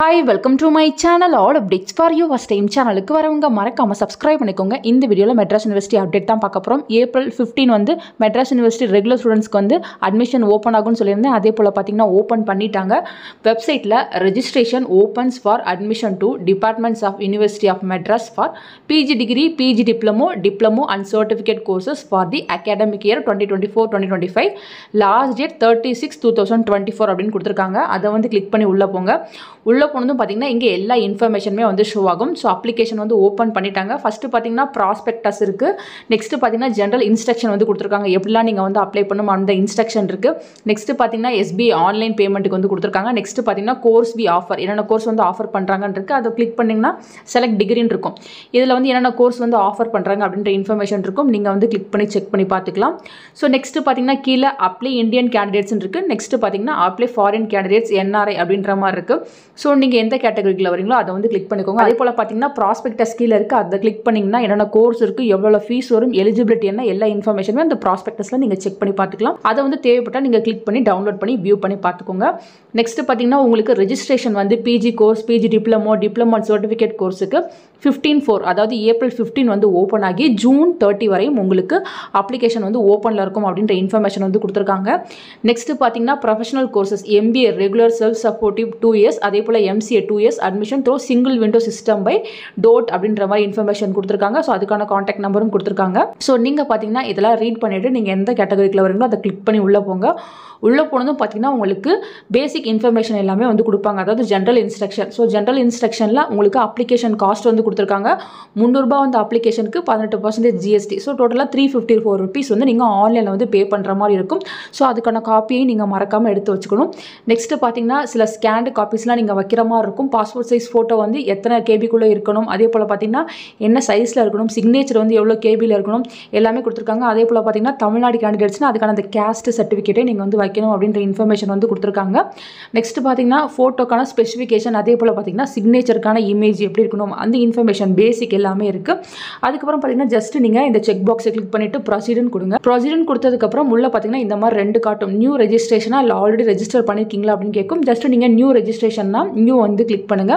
Hi, welcome to my channel. All updates for you. First time channel க்கு வரவங்க மறக்காம subscribe பண்ணிக்கோங்க. இந்த வீடியோல மெட்ராஸ் யுனிவர்சிட்டி அப்டேட் தான் பார்க்க போறோம். April 15 வந்து மெட்ராஸ் யுனிவர்சிட்டி ரெகுலர் ஸ்டூடண்ட்ஸ்க்கு வந்து அட்மிஷன் ஓபன் ஆகும்னு சொல்லியிருந்தேன். அதே போல பாத்தீங்கன்னா ஓபன் பண்ணிட்டாங்க. வெப்சைட்ல registration opens for admission to departments of University of Madras for PG degree, PG diploma and certificate courses for the academic year 2024-2025. Last date 36/2024 அப்படினு கொடுத்திருக்காங்க. அத வந்து கிளிக் பண்ணி உள்ள போங்க. உள்ள போனதும் பாத்தீங்கன்னா இங்க எல்லா இன்ஃபர்மேஷனுமே வந்து ஷோ ஆகும். சோ அப்ளிகேஷன் வந்து ஓபன் பண்ணிட்டாங்க. ஃபர்ஸ்ட் பாத்தீங்கன்னா ப்ராஸ்பெக்டஸ் இருக்கு. நெக்ஸ்ட் பாத்தீங்கன்னா ஜெனரல் இன்ஸ்ட்ரக்ஷன் வந்து கொடுத்திருக்காங்க. எப்படிலாம் நீங்க வந்து அப்ளை பண்ணணும் அந்த இன்ஸ்ட்ரக்ஷன் இருக்கு. நெக்ஸ்ட் பாத்தீங்கன்னா SBI ஆன்லைன் பேமெண்ட்க்கு வந்து கொடுத்திருக்காங்க. நெக்ஸ்ட் பாத்தீங்கன்னா கோர்ஸ் வி ஆஃபர் என்னென்ன கோர்ஸ் வந்து ஆஃபர் பண்றாங்கன்னு இருக்கு. அதை கிளிக் பண்ணீங்கன்னா செலக்ட் டிகிரின்னு இருக்கும். இதுல வந்து என்னென்ன கோர்ஸ் வந்து ஆஃபர் பண்றாங்க அப்படின்ற இன்ஃபர்மேஷன் இருக்கும். நீங்க வந்து கிளிக் பண்ணி செக் பண்ணி பார்த்துக்கலாம். சோ நெக்ஸ்ட் பாத்தீங்கன்னா கீழ அப்ளை இந்தியன் கேண்டிடேட்ஸ் இருக்கு. நெக்ஸ்ட் பாத்தீங்கன்னா அப்ளை ஃபாரின் கேண்டிடேட்ஸ் NRI அப்படின்ற மாதிரி இருக்கு. சோ நீங்க எந்த கேட்டகரிக்குள்ள வரீங்களோ அதை வந்து கிளிக் பண்ணிக்கோங்க. அதே போல பாத்தீங்கன்னா ப்ராஸ்பெக்டஸ் கீழ இருக்கு. அதை கிளிக் பண்ணீங்கன்னா என்னென்ன கோர்ஸ் இருக்கு, எவ்வளவு ஃபீஸ் வரும், எலிஜிபிலிட்டி என்ன, எல்லா இன்ஃபர்மேஷனுமே அந்த ப்ராஸ்பெக்டஸ்ல நீங்க செக் பண்ணி பார்த்துக்கலாம். அதை வந்து தேவைப்பட்டா நீங்க கிளிக் பண்ணி டவுன்லோட் பண்ணி வியூ பண்ணி பார்த்துக்கோங்க. நெக்ஸ்ட் பாத்தீங்கன்னா உங்களுக்கு ரெஜிஸ்ட்ரேஷன் வந்து PG course, PG diploma certificate கோர்ஸுக்கு 15/4 அதாவது April 15 வந்து ஓபன் ஆகி June 30 வரையும் உங்களுக்கு அப்ளிகேஷன் வந்து ஓபன்ல இருக்கும் அப்படின்ற இன்ஃபர்மேஷன் வந்து கொடுத்திருக்காங்க. நெக்ஸ்ட் பாத்தீங்கன்னா professional courses MBA regular self supportive 2 years, அதே போல MCA 2 years admission through single window system by DOT அப்படின்ற மாதிரி இன்ஃபர்மேஷன் கொடுத்திருக்காங்க. ஸோ அதுக்கான கான்டாக்ட் நம்பரும் கொடுத்திருக்காங்க. ஸோ நீங்க பாத்தீங்கன்னா இதெல்லாம் ரீட் பண்ணிட்டு நீங்க எந்த கேட்டகரிக்குள்ள வரீங்களோ அதை கிளிக் பண்ணி உள்ள போங்க. உள்ள போனதும் பாத்தீங்கன்னா உங்களுக்கு பேசிக் இன்ஃபர்மேஷன் எல்லாமே வந்து கொடுப்பாங்க. அதாவது ஜெனரல் இன்ஸ்ட்ரக்ஷன். ஸோ ஜெனரல் இன்ஸ்ட்ரக்ஷன்ல உங்களுக்கு அப்ளிகேஷன் காஸ்ட் வந்து கொடுத்திருக்காங்க. 300 ரூபாய் வந்து அப்ளிகேஷனுக்கு 18% GST. ஸோ டோட்டலாக 354 rupees வந்து நீங்கள் ஆன்லைனில் வந்து பே பண்ணுற மாதிரி இருக்கும். ஸோ அதுக்கான காப்பியை நீங்கள் மறக்காமல் எடுத்து வச்சுக்கணும். நெக்ஸ்ட் பார்த்தீங்கன்னா சில ஸ்கேண்டு காப்பீஸ்லாம் நீங்கள் வைக்கிற மாதிரி இருக்கும். பாஸ்போர்ட் சைஸ் ஃபோட்டோ வந்து எத்தனை கேபிக்குள்ளே இருக்கணும், அதே போல் பார்த்தீங்கன்னா என்ன சைஸில் இருக்கணும், சிக்னேச்சர் வந்து எவ்வளோ கேபியில் இருக்கணும் எல்லாமே கொடுத்துருக்காங்க. அதே போல் பார்த்தீங்கன்னா தமிழ்நாடு கேண்டிடேட்ஸ்னால் அதுக்கான அந்த கேஸ்ட் சர்டிஃபிகேட்டை நீங்கள் வந்து வைக்கணும் அப்படின்ற இன்ஃபர்மேஷன் வந்து கொடுத்துருக்காங்க. நெக்ஸ்ட் பார்த்தீங்கன்னா ஃபோட்டோக்கான ஸ்பெசிஃபிகேஷன், அதே போல் பார்த்தீங்கன்னா சிக்னேச்சருக்கான இமேஜ் எப்படி இருக்கணும் அந்த இன்ஃபர்மேஷன் பேசிக் எல்லாமே இருக்கு. அதுக்கப்புறம் பார்த்தீங்கன்னா ஜஸ்ட் நீங்கள் இந்த செக் பாக்ஸை கிளிக் பண்ணிட்டு ப்ரொசீடுன்னு கொடுங்க. ப்ரொசீடுன்னு கொடுத்ததுக்கப்புறம் உள்ள பார்த்தீங்கன்னா இந்த மாதிரி 2 காட்டும். நியூ ரெஜிஸ்ட்ரேஷனா இல்லை ஆல்ரெடி ரெஜிஸ்டர் பண்ணியிருக்கீங்களா அப்படின்னு கேட்கும். ஜஸ்ட் நீங்கள் நியூ ரெஜிஸ்ட்ரேஷன்னா நியூ வந்து கிளிக் பண்ணுங்க.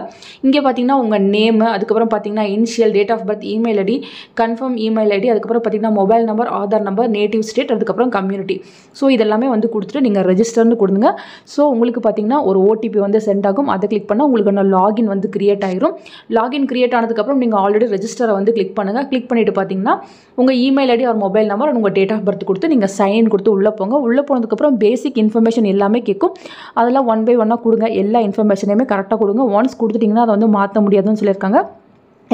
இங்கே பார்த்தீங்கன்னா உங்கள் நேம், அதுக்கப்புறம் பார்த்தீங்கன்னா initial, date of birth, email ID, confirm email ID, அதுக்கப்புறம் பார்த்தீங்கன்னா mobile number, Aadhaar number, native state, அதுக்கப்புறம் கம்யூனிட்டி. ஸோ இதெல்லாமே வந்து கொடுத்துட்டு நீங்கள் ரெஜிஸ்டர்னு கொடுங்க. ஸோ உங்களுக்கு பார்த்தீங்கன்னா ஒரு OTP வந்து சென்ட் ஆகும். அதை கிளிக் பண்ணால் உங்களுக்கு லாகின் வந்து கிரியேட் ஆயிரும். லாகின் கிரியேட் ஆனதுக்கப்புறம் நீங்கள் ஆல்ரெடி ரெஜிஸ்டரை வந்து கிளிக் பண்ணுங்க. கிளிக் பண்ணிட்டு பார்த்தீங்கன்னா உங்கள் இமெயில் ஐடி ஒரு மொபைல் நம்பர் உங்கள் டேட் ஆஃப் பர்த் கொடுத்து நீங்கள் சைன் கொடுத்து உள்ளே போங்க. உள்ளே போனதுக்கப்புறம் பேசிக் இன்ஃபர்மேஷன் எல்லாமே கேட்கும். அதெல்லாம் 1 by 1 கொடுங்க. எல்லா இன்ஃபர்மேஷனையுமே கரெக்டாக கொடுங்க. ஒன்ஸ் கொடுத்துட்டிங்கன்னா அதை வந்து மாற்ற முடியாதுன்னு சொல்லியிருக்காங்க.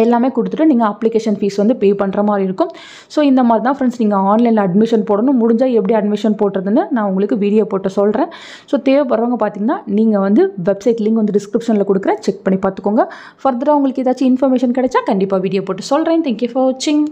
எல்லாமே கொடுத்துட்டு நீங்கள் அப்ளிகேஷன் ஃபீஸ் வந்து பே பண்ணுற மாதிரி இருக்கும். ஸோ இந்த மாதிரி தான் ஃப்ரெண்ட்ஸ் நீங்கள் ஆன்லைனில் அட்மிஷன் போடணும். முடிஞ்சால் எப்படி அட்மிஷன் போடுறதுன்னு நான் உங்களுக்கு வீடியோ போட்டு சொல்கிறேன். ஸோ தேவைப்படுறவங்க பார்த்தீங்கன்னா நீங்கள் வந்து வெப்சைட் லிங்க் வந்து டிஸ்கிரிப்ஷனில் கொடுக்குறேன், செக் பண்ணி பார்த்துக்கோங்க. ஃபர்தராக உங்களுக்கு ஏதாச்சும் இன்ஃபர்மேஷன் கிடைச்சா கண்டிப்பாக வீடியோ போட்டு சொல்கிறேன். தேங்க்யூ ஃபார் வாட்சிங்.